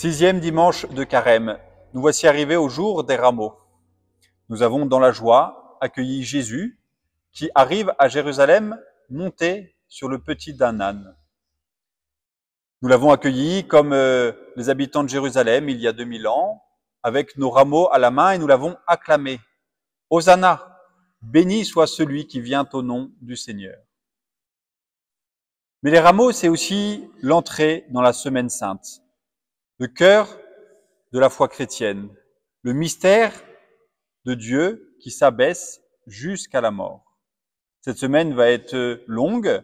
Sixième dimanche de Carême, nous voici arrivés au jour des rameaux. Nous avons dans la joie accueilli Jésus qui arrive à Jérusalem monté sur le petit d'un âne. Nous l'avons accueilli comme les habitants de Jérusalem il y a 2000 ans, avec nos rameaux à la main et nous l'avons acclamé. Hosanna, béni soit celui qui vient au nom du Seigneur. Mais les rameaux, c'est aussi l'entrée dans la Semaine Sainte, le cœur de la foi chrétienne, le mystère de Dieu qui s'abaisse jusqu'à la mort. Cette semaine va être longue,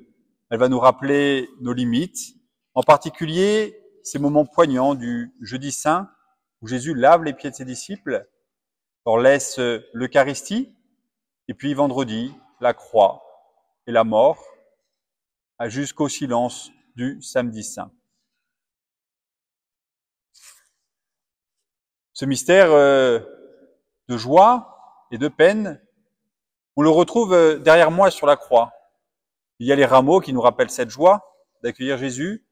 elle va nous rappeler nos limites, en particulier ces moments poignants du Jeudi Saint où Jésus lave les pieds de ses disciples, leur laisse l'Eucharistie, et puis vendredi, la croix et la mort, jusqu'au silence du Samedi Saint. Ce mystère de joie et de peine, on le retrouve derrière moi sur la croix. Il y a les rameaux qui nous rappellent cette joie d'accueillir Jésus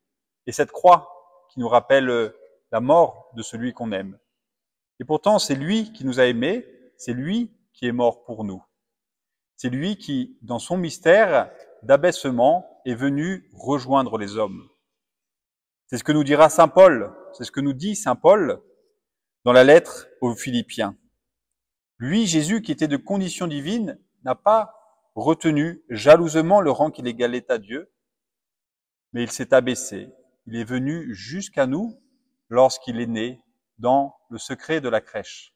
et cette croix qui nous rappelle la mort de celui qu'on aime. Et pourtant, c'est lui qui nous a aimés, c'est lui qui est mort pour nous. C'est lui qui, dans son mystère d'abaissement, est venu rejoindre les hommes. C'est ce que nous dira saint Paul, c'est ce que nous dit saint Paul dans la lettre aux Philippiens. Lui, Jésus, qui était de condition divine, n'a pas retenu jalousement le rang qu'il égalait à Dieu, mais il s'est abaissé. Il est venu jusqu'à nous lorsqu'il est né dans le secret de la crèche.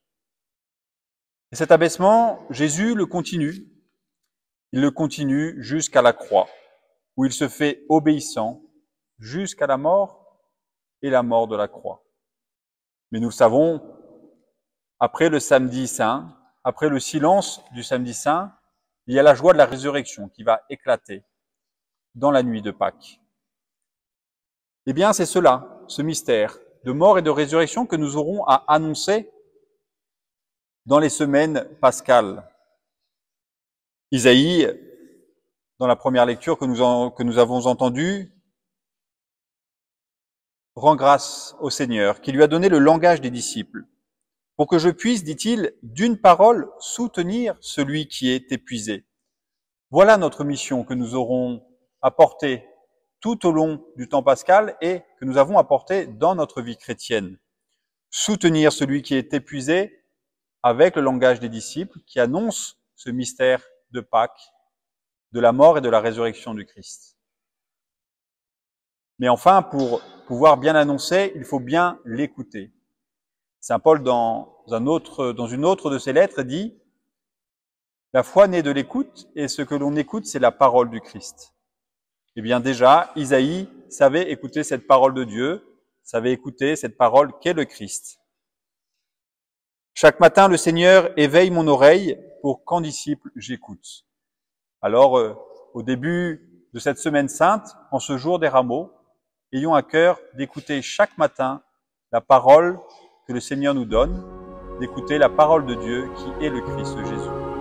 Et cet abaissement, Jésus le continue. Il le continue jusqu'à la croix, où il se fait obéissant jusqu'à la mort et la mort de la croix. Mais nous savons, après le Samedi Saint, après le silence du Samedi Saint, il y a la joie de la résurrection qui va éclater dans la nuit de Pâques. Eh bien, c'est cela, ce mystère de mort et de résurrection que nous aurons à annoncer dans les semaines pascales. Isaïe, dans la première lecture que nous avons entendue, rend grâce au Seigneur, qui lui a donné le langage des disciples, pour que je puisse, dit-il, d'une parole soutenir celui qui est épuisé. Voilà notre mission que nous aurons apportée tout au long du temps pascal et que nous avons apportée dans notre vie chrétienne. Soutenir celui qui est épuisé avec le langage des disciples qui annonce ce mystère de Pâques, de la mort et de la résurrection du Christ. Mais enfin, pour pouvoir bien annoncer, il faut bien l'écouter. Saint Paul, dans une autre de ses lettres, dit « La foi naît de l'écoute, et ce que l'on écoute, c'est la parole du Christ. » Eh bien déjà, Isaïe savait écouter cette parole de Dieu, savait écouter cette parole qu'est le Christ. Chaque matin, le Seigneur éveille mon oreille pour qu'en disciple j'écoute. Alors, au début de cette semaine sainte, en ce jour des rameaux, ayons à cœur d'écouter chaque matin la parole que le Seigneur nous donne, d'écouter la parole de Dieu qui est le Christ Jésus.